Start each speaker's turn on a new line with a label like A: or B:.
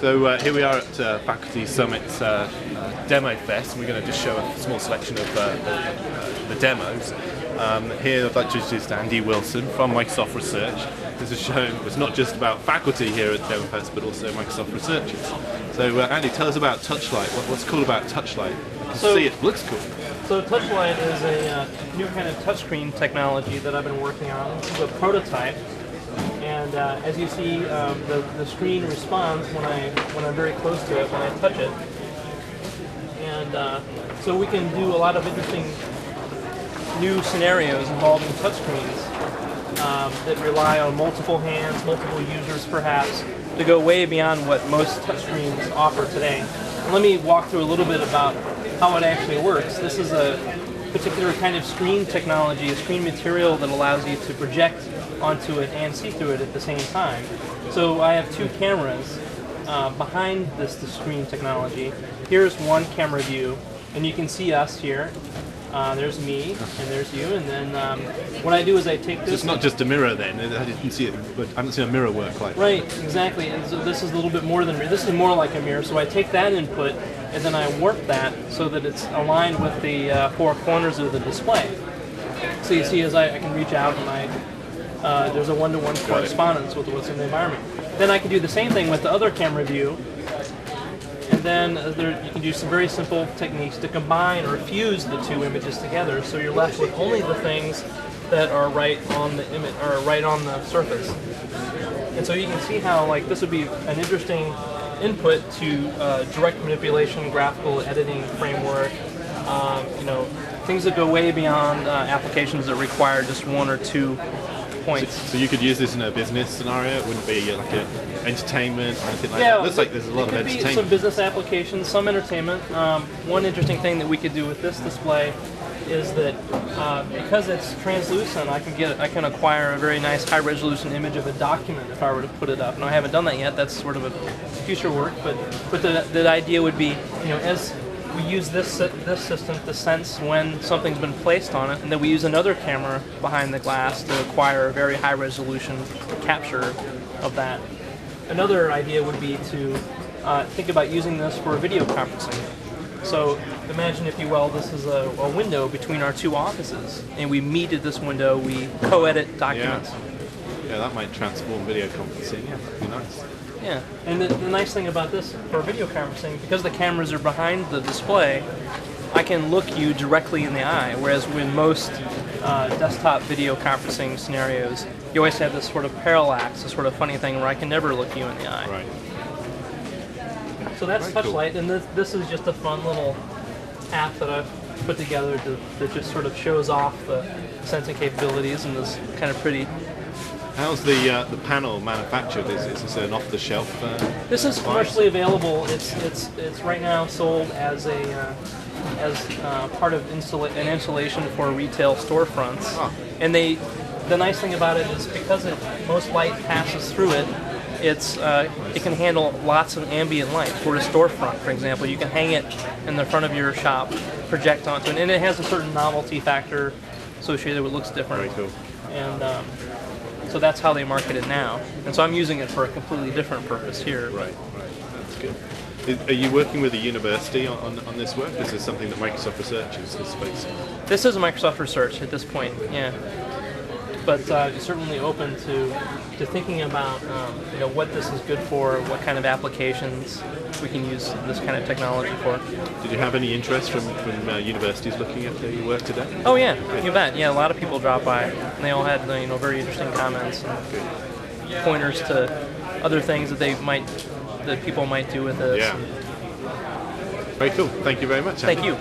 A: So here we are at Faculty Summit's Demo Fest, and we're going to just show a small selection of the demos. Here I'd like to introduce Andy Wilson from Microsoft Research. This is shown, it's not just about faculty here at Demo Fest, but also Microsoft researchers. So Andy, tell us about touchlight. What's cool about touchlight? I can see it looks cool.
B: So touchlight is a new kind of touchscreen technology that I've been working on. This is a prototype. And as you see, the screen responds when I'm very close to it, when I touch it. And so we can do a lot of interesting new scenarios involving touchscreens that rely on multiple hands, multiple users perhaps, to go way beyond what most touchscreens offer today. And let me walk through a little bit about how it actually works. This is a particular kind of screen technology, a screen material that allows you to project onto it and see through it at the same time. So I have two cameras behind this screen technology. Here's one camera view, and you can see us here. There's me, and there's you, and then what I do is I take this...
A: So it's not just a mirror then, I didn't see it, but I haven't seen a mirror work like that.
B: Right, exactly, and so this is a little bit more than a mirror. This is more like a mirror, so I take that input, and then I warp that so that it's aligned with the four corners of the display. So you see as I can reach out and there's a one-to-one correspondence with what's in the environment. Then I can do the same thing with the other camera view, and then you can do some very simple techniques to combine or fuse the two images together, so you're left with only the things that are right on the image or right on the surface. And so you can see how this would be an interesting input to direct manipulation, graphical editing framework. Things that go way beyond applications that require just one or two points.
A: So you could use this in a business scenario. It wouldn't be like an entertainment or anything like that. It looks like there's a lot of entertainment.
B: It could be some business applications, some entertainment. One interesting thing that we could do with this display is that because it's translucent, I can acquire a very nice high-resolution image of a document if I were to put it up. Now I haven't done that yet. That's sort of a future work, but the idea would be, as we use this system to sense when something's been placed on it, and then we use another camera behind the glass to acquire a very high-resolution capture of that. Another idea would be to think about using this for video conferencing. So imagine, if you will, this is a window between our two offices, and we meet at this window, we co-edit documents.
A: Yeah, that might transform video conferencing. Yeah, that'd be nice.
B: Yeah, and the nice thing about this for video conferencing, because the cameras are behind the display, I can look you directly in the eye, whereas when most desktop video conferencing scenarios, you always have this sort of parallax, this sort of funny thing where I can never look you in the eye.
A: Right.
B: So that's touchlight, and this is just a fun little app that I've put together that just sort of shows off the sensing capabilities in this kind of pretty.
A: How's the panel manufactured? Is this an off-the-shelf?
B: This is commercially available. It's right now sold as part of an installation for retail storefronts. Oh. And the nice thing about it is because most light passes through it, it can handle lots of ambient light. For a storefront, for example, you can hang it in the front of your shop, project onto it, and it has a certain novelty factor associated with it. Looks different.
A: Very cool.
B: And so that's how they market it now. And so I'm using it for a completely different purpose here.
A: Right. That's good. Are you working with a university on this work? This is something that Microsoft Research is facing.
B: This is Microsoft Research at this point, yeah. But certainly open to thinking about what this is good for, what kind of applications we can use this kind of technology for.
A: Did you have any interest from universities looking at your work today?
B: Oh yeah, you bet. Yeah, a lot of people dropped by, and they all had very interesting comments and pointers to other things that people might do with this.
A: Yeah. Very cool. Thank you very much, Andy.
B: Thank you.